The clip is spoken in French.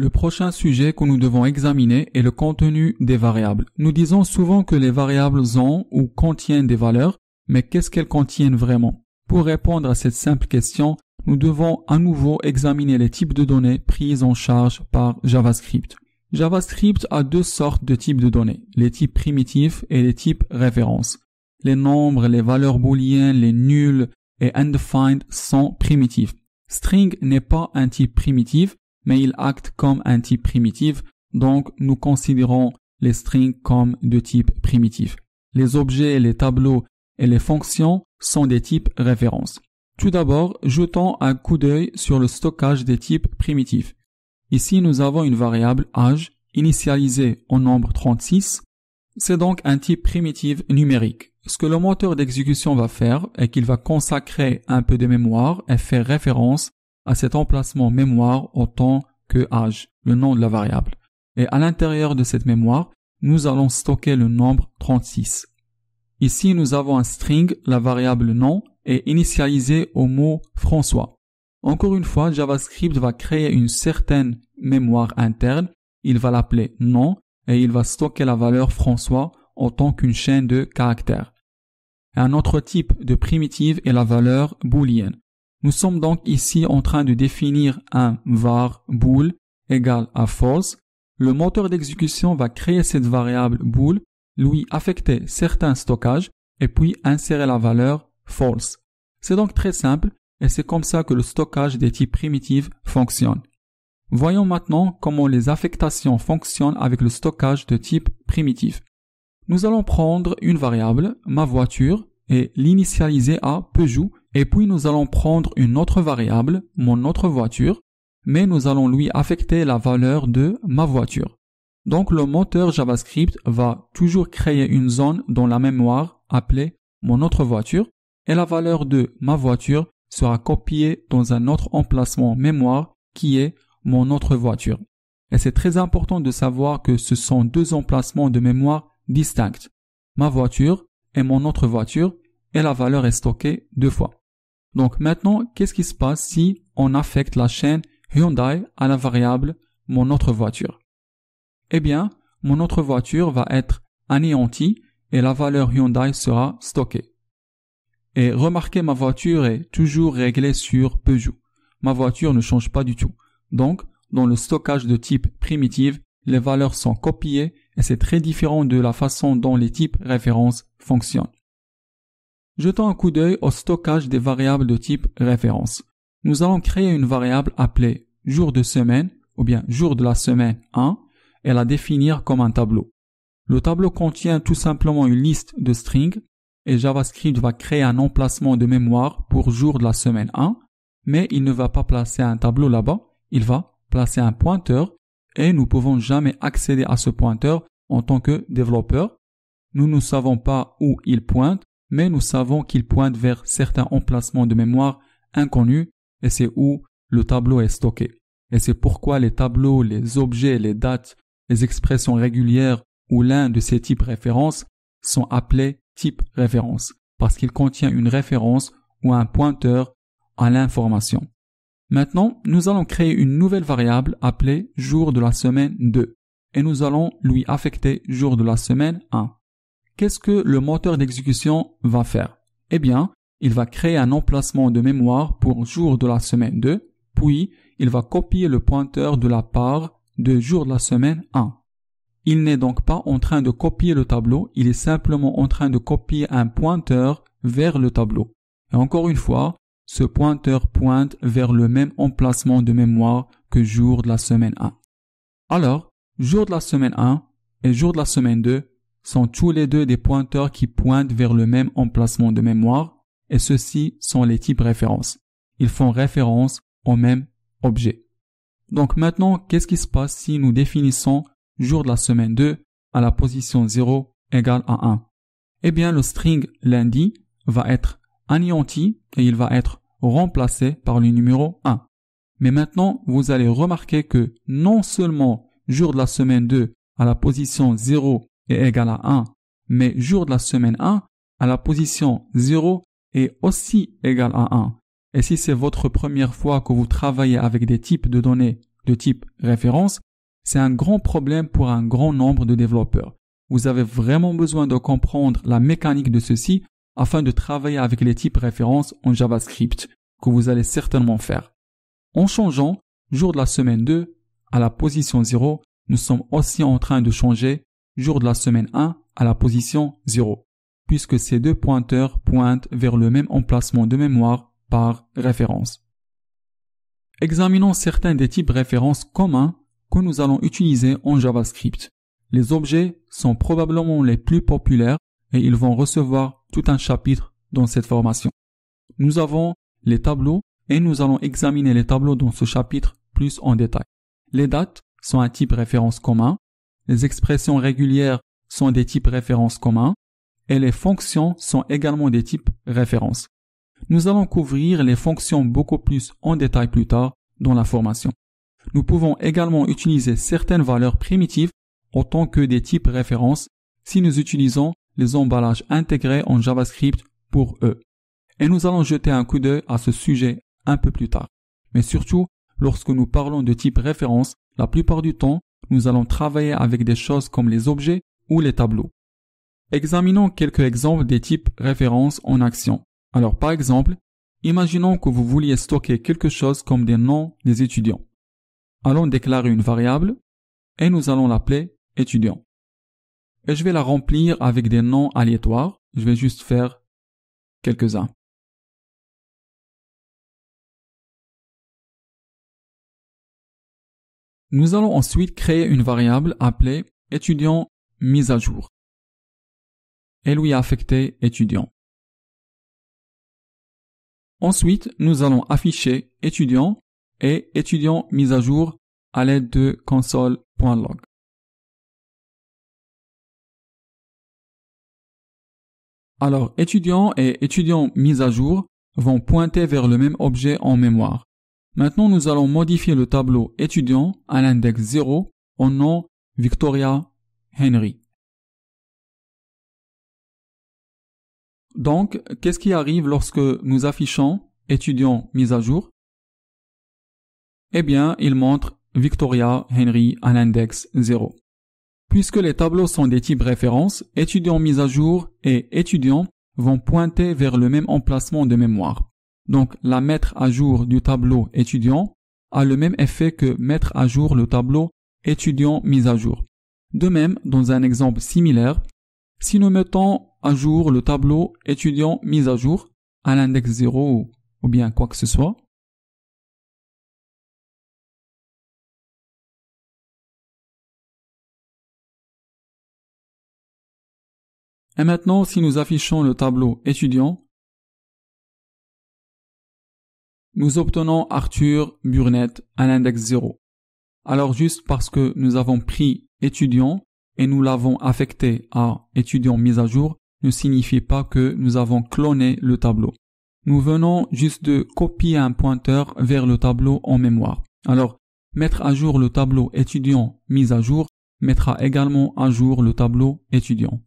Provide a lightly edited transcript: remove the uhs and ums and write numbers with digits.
Le prochain sujet que nous devons examiner est le contenu des variables. Nous disons souvent que les variables ont ou contiennent des valeurs, mais qu'est-ce qu'elles contiennent vraiment? Pour répondre à cette simple question, nous devons à nouveau examiner les types de données prises en charge par JavaScript. JavaScript a deux sortes de types de données, les types primitifs et les types références. Les nombres, les valeurs booléennes, les nuls et undefined sont primitifs. String n'est pas un type primitif, mais il acte comme un type primitif, donc nous considérons les strings comme de type primitif. Les objets, les tableaux et les fonctions sont des types références. Tout d'abord, jetons un coup d'œil sur le stockage des types primitifs. Ici, nous avons une variable âge initialisée au nombre 36. C'est donc un type primitif numérique. Ce que le moteur d'exécution va faire est qu'il va consacrer un peu de mémoire et faire référence à cet emplacement mémoire autant que âge, le nom de la variable. Et à l'intérieur de cette mémoire, nous allons stocker le nombre 36. Ici, nous avons un string, la variable nom, est initialisée au mot François. Encore une fois, JavaScript va créer une certaine mémoire interne, il va l'appeler nom et il va stocker la valeur François autant qu'une chaîne de caractères. Un autre type de primitive est la valeur booléenne. Nous sommes donc ici en train de définir un var bool égale à false. Le moteur d'exécution va créer cette variable bool, lui affecter certains stockages et puis insérer la valeur false. C'est donc très simple et c'est comme ça que le stockage des types primitifs fonctionne. Voyons maintenant comment les affectations fonctionnent avec le stockage de type primitif. Nous allons prendre une variable, ma voiture, et l'initialiser à Peugeot, et puis nous allons prendre une autre variable, mon autre voiture, mais nous allons lui affecter la valeur de ma voiture. Donc le moteur JavaScript va toujours créer une zone dans la mémoire appelée mon autre voiture, et la valeur de ma voiture sera copiée dans un autre emplacement mémoire qui est mon autre voiture. Et c'est très important de savoir que ce sont deux emplacements de mémoire distincts. Ma voiture et mon autre voiture, et la valeur est stockée deux fois. Donc maintenant, qu'est-ce qui se passe si on affecte la chaîne Hyundai à la variable mon autre voiture? Eh bien, mon autre voiture va être anéantie et la valeur Hyundai sera stockée. Et remarquez, ma voiture est toujours réglée sur Peugeot. Ma voiture ne change pas du tout. Donc, dans le stockage de type primitif, les valeurs sont copiées et c'est très différent de la façon dont les types références fonctionnent. Jetons un coup d'œil au stockage des variables de type référence. Nous allons créer une variable appelée jour de semaine ou bien jour de la semaine 1 et la définir comme un tableau. Le tableau contient tout simplement une liste de strings et JavaScript va créer un emplacement de mémoire pour jour de la semaine 1, mais il ne va pas placer un tableau là-bas, il va placer un pointeur et nous ne pouvons jamais accéder à ce pointeur en tant que développeur. Nous ne savons pas où il pointe, mais nous savons qu'il pointe vers certains emplacements de mémoire inconnus et c'est où le tableau est stocké. Et c'est pourquoi les tableaux, les objets, les dates, les expressions régulières ou l'un de ces types références sont appelés types références parce qu'ils contiennent une référence ou un pointeur à l'information. Maintenant, nous allons créer une nouvelle variable appelée jour de la semaine 2 et nous allons lui affecter jour de la semaine 1. Qu'est-ce que le moteur d'exécution va faire? Eh bien, il va créer un emplacement de mémoire pour jour de la semaine 2, puis il va copier le pointeur de la part de jour de la semaine 1. Il n'est donc pas en train de copier le tableau, il est simplement en train de copier un pointeur vers le tableau. Et encore une fois, ce pointeur pointe vers le même emplacement de mémoire que jour de la semaine 1. Alors, jour de la semaine 1 et jour de la semaine 2 sont tous les deux des pointeurs qui pointent vers le même emplacement de mémoire et ceux-ci sont les types références. Ils font référence au même objet. Donc maintenant, qu'est-ce qui se passe si nous définissons jour de la semaine 2 à la position 0 égale à 1? Eh bien, le string lundi va être anéanti et il va être remplacé par le numéro 1. Mais maintenant, vous allez remarquer que non seulement jour de la semaine 2 à la position 0 est égal à 1, mais jour de la semaine 1 à la position 0 est aussi égal à 1. Et si c'est votre première fois que vous travaillez avec des types de données de type référence, c'est un grand problème pour un grand nombre de développeurs. Vous avez vraiment besoin de comprendre la mécanique de ceci afin de travailler avec les types références en JavaScript, que vous allez certainement faire. En changeant jour de la semaine 2 à la position 0, nous sommes aussi en train de changer jour de la semaine 1 à la position 0, puisque ces deux pointeurs pointent vers le même emplacement de mémoire par référence. Examinons certains des types références communs que nous allons utiliser en JavaScript. Les objets sont probablement les plus populaires et ils vont recevoir tout un chapitre dans cette formation. Nous avons les tableaux et nous allons examiner les tableaux dans ce chapitre plus en détail. Les dates sont un type référence commun, les expressions régulières sont des types références communs et les fonctions sont également des types références. Nous allons couvrir les fonctions beaucoup plus en détail plus tard dans la formation. Nous pouvons également utiliser certaines valeurs primitives autant que des types références si nous utilisons les emballages intégrés en JavaScript pour eux. Et nous allons jeter un coup d'œil à ce sujet un peu plus tard. Mais surtout, lorsque nous parlons de type référence, la plupart du temps, nous allons travailler avec des choses comme les objets ou les tableaux. Examinons quelques exemples des types références en action. Alors par exemple, imaginons que vous vouliez stocker quelque chose comme des noms des étudiants. Allons déclarer une variable et nous allons l'appeler étudiant. Et je vais la remplir avec des noms aléatoires. Je vais juste faire quelques-uns. Nous allons ensuite créer une variable appelée étudiant mise à jour et lui affecter étudiant. Ensuite, nous allons afficher étudiant et étudiant mise à jour à l'aide de console.log. Alors, étudiant et étudiant mise à jour vont pointer vers le même objet en mémoire. Maintenant, nous allons modifier le tableau étudiant à l'index 0 au nom Victoria Henry. Donc, qu'est-ce qui arrive lorsque nous affichons étudiant mise à jour? Eh bien, il montre Victoria Henry à l'index 0. Puisque les tableaux sont des types références, étudiant mise à jour et étudiant vont pointer vers le même emplacement de mémoire. Donc, la mettre à jour du tableau étudiant a le même effet que mettre à jour le tableau étudiant mise à jour. De même, dans un exemple similaire, si nous mettons à jour le tableau étudiant mise à jour à l'index 0 ou bien quoi que ce soit, et maintenant, si nous affichons le tableau étudiant, nous obtenons Arthur Burnett à l'index 0. Alors juste parce que nous avons pris étudiant et nous l'avons affecté à étudiant mise à jour ne signifie pas que nous avons cloné le tableau. Nous venons juste de copier un pointeur vers le tableau en mémoire. Alors, mettre à jour le tableau étudiant mise à jour mettra également à jour le tableau étudiant.